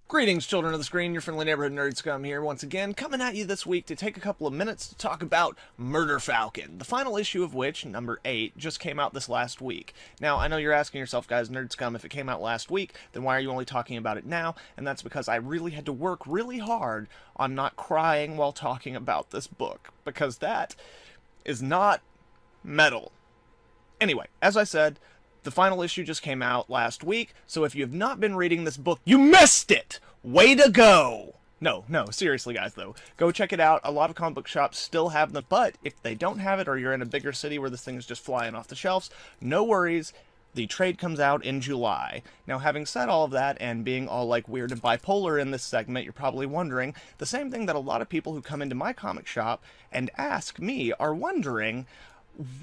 Greetings, children of the screen, your friendly neighborhood nerd scum here once again, coming at you this week to take a couple of minutes to talk about Murder Falcon, the final issue of which, number 8, just came out this last week. Now, I know you're asking yourself, guys, nerd scum, if it came out last week, then why are you only talking about it now? And that's because I really had to work really hard on not crying while talking about this book, because that is not metal. Anyway, as I said, the final issue just came out last week, so if you have not been reading this book, you missed it! Way to go! No, seriously guys though. Go check it out. A lot of comic book shops still have them, but if they don't have it or you're in a bigger city where this thing is just flying off the shelves, no worries. The trade comes out in July. Now, having said all of that and being all like weird and bipolar in this segment, you're probably wondering the same thing that a lot of people who come into my comic shop and ask me are wondering,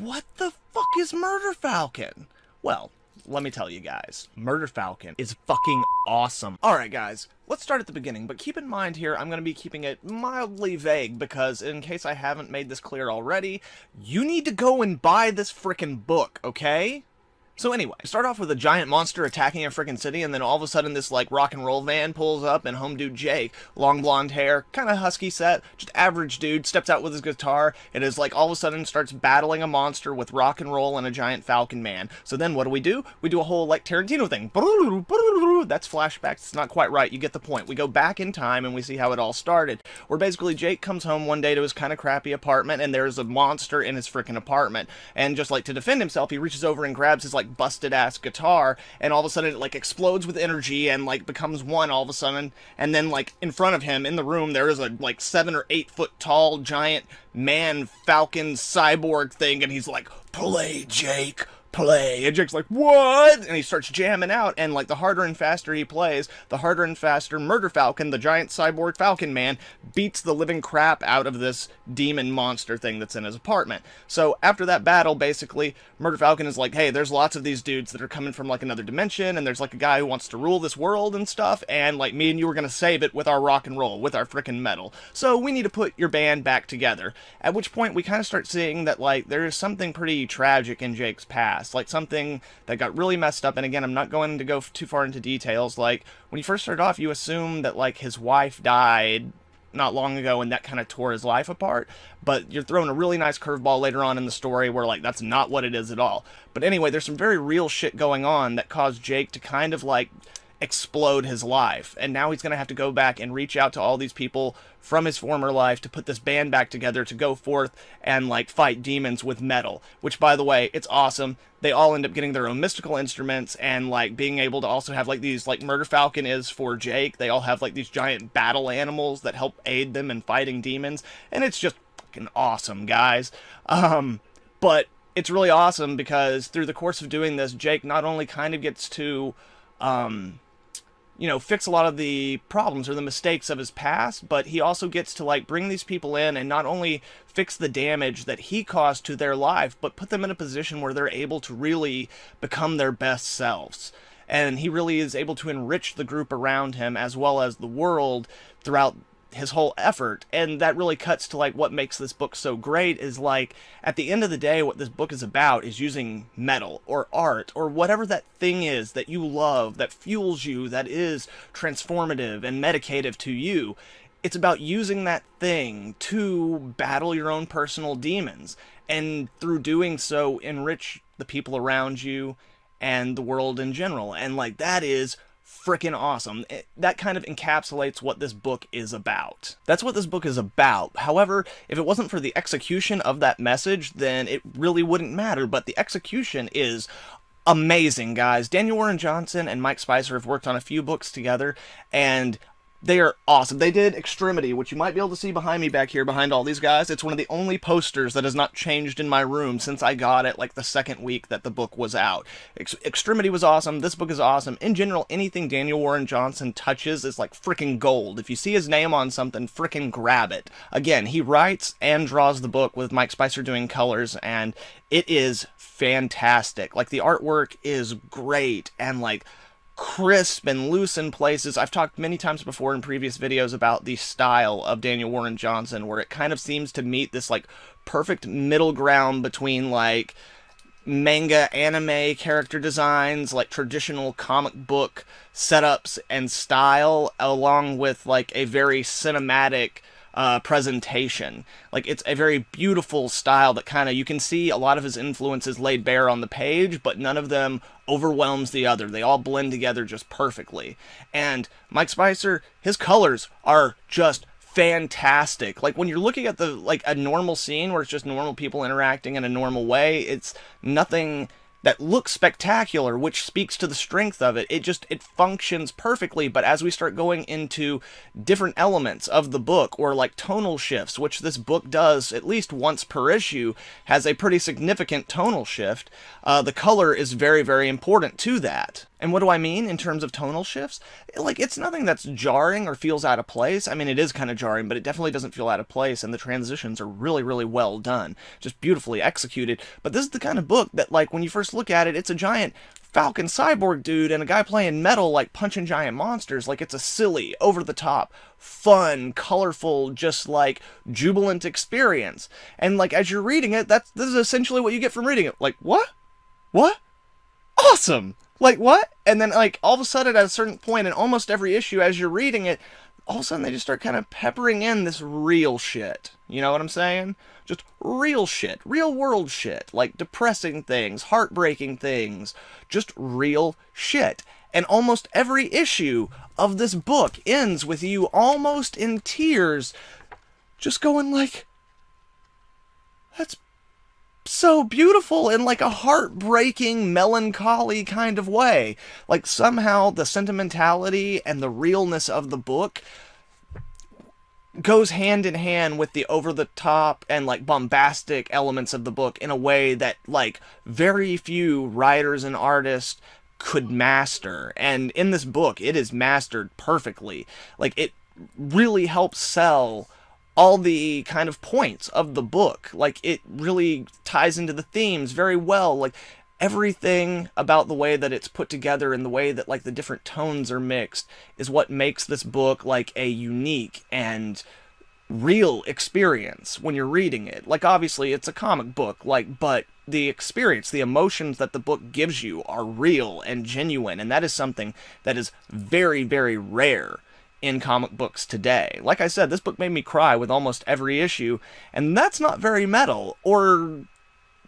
what the fuck is Murder Falcon? Well, let me tell you guys, Murder Falcon is fucking awesome. Alright guys, let's start at the beginning, but keep in mind here, I'm going to be keeping it mildly vague, because in case I haven't made this clear already, you need to go and buy this frickin' book, okay? So anyway, start off with a giant monster attacking a frickin' city, and then all of a sudden this, like, rock and roll van pulls up, and home dude Jake, long blonde hair, kinda husky set, just average dude, steps out with his guitar, and is, like, all of a sudden starts battling a monster with rock and roll and a giant falcon man. So then what do? We do a whole, like, Tarantino thing. That's flashbacks, it's not quite right, you get the point. We go back in time, and we see how it all started, where basically Jake comes home one day to his kinda crappy apartment, and there's a monster in his frickin' apartment. And just, like, to defend himself, he reaches over and grabs his, like, busted ass guitar, and all of a sudden it like explodes with energy and like becomes one all of a sudden, and then like in front of him in the room there is a like 7 or 8 foot tall giant man falcon cyborg thing, and he's like, "Play, Jake, play." And Jake's like, "What?" And he starts jamming out, and like the harder and faster he plays, the harder and faster Murder Falcon, the giant cyborg falcon man, beats the living crap out of this demon monster thing that's in his apartment. So after that battle, basically, Murder Falcon is like, hey, there's lots of these dudes that are coming from like another dimension, and there's like a guy who wants to rule this world and stuff, and like me and you are gonna save it with our rock and roll, with our frickin' metal. So we need to put your band back together. At which point we kind of start seeing that like there is something pretty tragic in Jake's past, like something that got really messed up. And again, I'm not going to go too far into details. Like when you first started off, you assume that like his wife died not long ago, and that kind of tore his life apart, but you're throwing a really nice curveball later on in the story where like that's not what it is at all. But anyway, there's some very real shit going on that caused Jake to kind of like explode his life, and now he's gonna have to go back and reach out to all these people from his former life to put this band back together to go forth and like fight demons with metal, which by the way, it's awesome. They all end up getting their own mystical instruments, and like being able to also have like these, like Murder Falcon is for Jake, they all have like these giant battle animals that help aid them in fighting demons, and it's just fucking awesome, guys. But it's really awesome because through the course of doing this, Jake not only kind of gets to you know, fix a lot of the problems or the mistakes of his past, but he also gets to like bring these people in and not only fix the damage that he caused to their life, but put them in a position where they're able to really become their best selves. And he really is able to enrich the group around him as well as the world throughout his whole effort. And that really cuts to like what makes this book so great is like at the end of the day what this book is about is using metal or art or whatever that thing is that you love, that fuels you, that is transformative and medicative to you. It's about using that thing to battle your own personal demons, and through doing so enrich the people around you and the world in general. And like that is freaking awesome. That kind of encapsulates what this book is about. That's what this book is about. However, if it wasn't for the execution of that message, then it really wouldn't matter. But the execution is amazing, guys. Daniel Warren Johnson and Mike Spicer have worked on a few books together, and they are awesome. They did Extremity, which you might be able to see behind me back here, behind all these guys. It's one of the only posters that has not changed in my room since I got it, like the second week that the book was out. Extremity was awesome. This book is awesome. In general, anything Daniel Warren Johnson touches is like freaking gold. If you see his name on something, freaking grab it. Again, he writes and draws the book with Mike Spicer doing colors, and it is fantastic. Like the artwork is great, and like crisp and loose in places. I've talked many times before in previous videos about the style of Daniel Warren Johnson, where it kind of seems to meet this like perfect middle ground between like manga anime character designs, like traditional comic book setups and style, along with like a very cinematic presentation. Like, it's a very beautiful style that kind of, you can see a lot of his influences laid bare on the page, but none of them overwhelms the other. They all blend together just perfectly. And Mike Spicer, his colors are just fantastic. Like, when you're looking at the like a normal scene where it's just normal people interacting in a normal way, it's nothing that looks spectacular, which speaks to the strength of it. It functions perfectly. But as we start going into different elements of the book, or like tonal shifts, which this book does at least once per issue, has a pretty significant tonal shift, the color is very, very important to that. And what do I mean in terms of tonal shifts? Like, it's nothing that's jarring or feels out of place. I mean, it is kind of jarring, but it definitely doesn't feel out of place, and the transitions are really, really well done. Just beautifully executed. But this is the kind of book that, like, when you first look at it, it's a giant Falcon cyborg dude and a guy playing metal, like, punching giant monsters. Like, it's a silly, over-the-top, fun, colorful, just, like, jubilant experience. And, like, as you're reading it, this is essentially what you get from reading it. Like, what? What? Awesome! Like, what? And then, like, all of a sudden, at a certain point in almost every issue, as you're reading it, all of a sudden they just start kind of peppering in this real shit. You know what I'm saying? Just real shit. Real world shit. Like, depressing things, heartbreaking things. Just real shit. And almost every issue of this book ends with you almost in tears, just going like, that's so beautiful, in like a heartbreaking, melancholy kind of way. Like, somehow the sentimentality and the realness of the book goes hand in hand with the over-the-top and like bombastic elements of the book in a way that like very few writers and artists could master. And in this book, it is mastered perfectly. Like, it really helps sell all the kind of points of the book. Like, it really ties into the themes very well. Like, everything about the way that it's put together and the way that like the different tones are mixed is what makes this book like a unique and real experience when you're reading it. Like, obviously it's a comic book, like, but the experience, the emotions that the book gives you are real and genuine, and that is something that is very, very rare in comic books today. Like I said, this book made me cry with almost every issue, and that's not very metal, or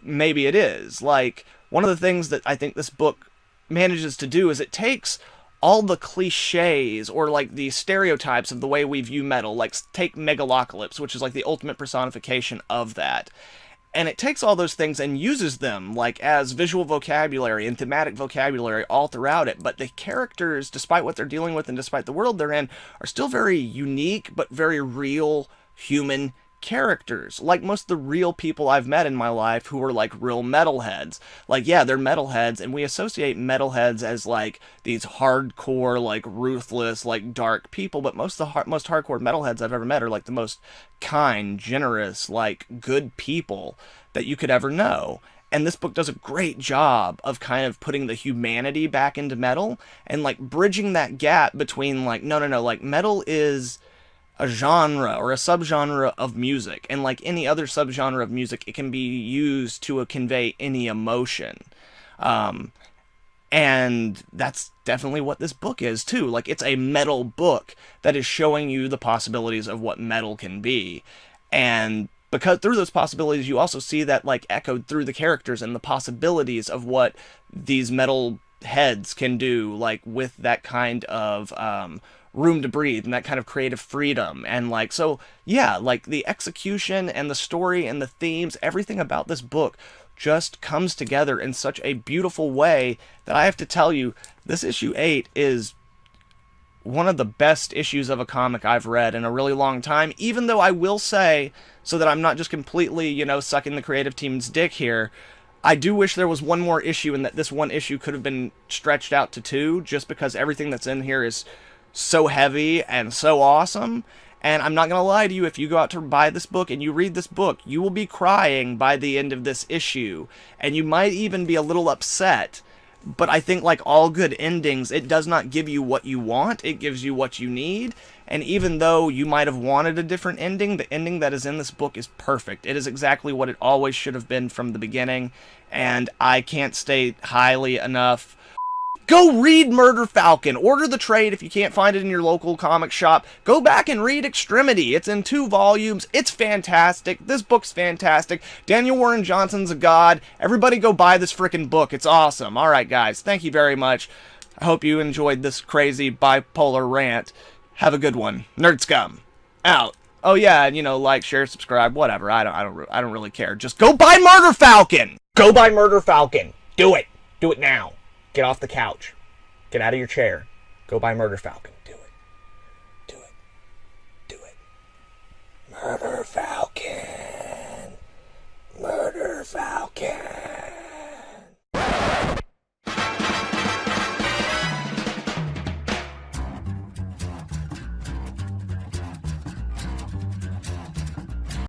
maybe it is. Like, one of the things that I think this book manages to do is it takes all the cliches or like the stereotypes of the way we view metal, like take Megalocalypse, which is like the ultimate personification of that. And it takes all those things and uses them like as visual vocabulary and thematic vocabulary all throughout it. But the characters, despite what they're dealing with and despite the world they're in, are still very unique but very real human characters. Like most of the real people I've met in my life who are like real metalheads. Like, yeah, they're metalheads, and we associate metalheads as like these hardcore, like ruthless, like dark people. But most of the most hardcore metalheads I've ever met are like the most kind, generous, like good people that you could ever know. And this book does a great job of kind of putting the humanity back into metal and like bridging that gap between like, no, like metal is a genre or a subgenre of music, and like any other subgenre of music, it can be used to convey any emotion. And that's definitely what this book is too. Like, it's a metal book that is showing you the possibilities of what metal can be. And because through those possibilities, you also see that like echoed through the characters and the possibilities of what these metal heads can do, like with that kind of room to breathe and that kind of creative freedom. And like, so yeah, like the execution and the story and the themes, everything about this book just comes together in such a beautiful way that I have to tell you, this issue 8 is one of the best issues of a comic I've read in a really long time. Even though I will say, so that I'm not just completely, you know, sucking the creative team's dick here, I do wish there was one more issue and that this one issue could have been stretched out to 2, just because everything that's in here is so heavy and so awesome. And I'm not gonna lie to you, if you go out to buy this book and you read this book, you will be crying by the end of this issue, and you might even be a little upset but I think like all good endings, it does not give you what you want, it gives you what you need. And even though you might have wanted a different ending, the ending that is in this book is perfect. It is exactly what it always should have been from the beginning, and I can't state highly enough. Go read Murder Falcon. Order the trade if you can't find it in your local comic shop. Go back and read Extremity. It's in 2 volumes. It's fantastic. This book's fantastic. Daniel Warren Johnson's a god. Everybody go buy this frickin' book. It's awesome. Alright, guys. Thank you very much. I hope you enjoyed this crazy bipolar rant. Have a good one. Nerd Scum. Out. Oh yeah, and like, share, subscribe, whatever. I don't really care. Just go buy Murder Falcon. Go buy Murder Falcon. Do it. Do it now. Get off the couch. Get out of your chair. Go buy Murder Falcon. Do it. Do it. Do it. Murder Falcon.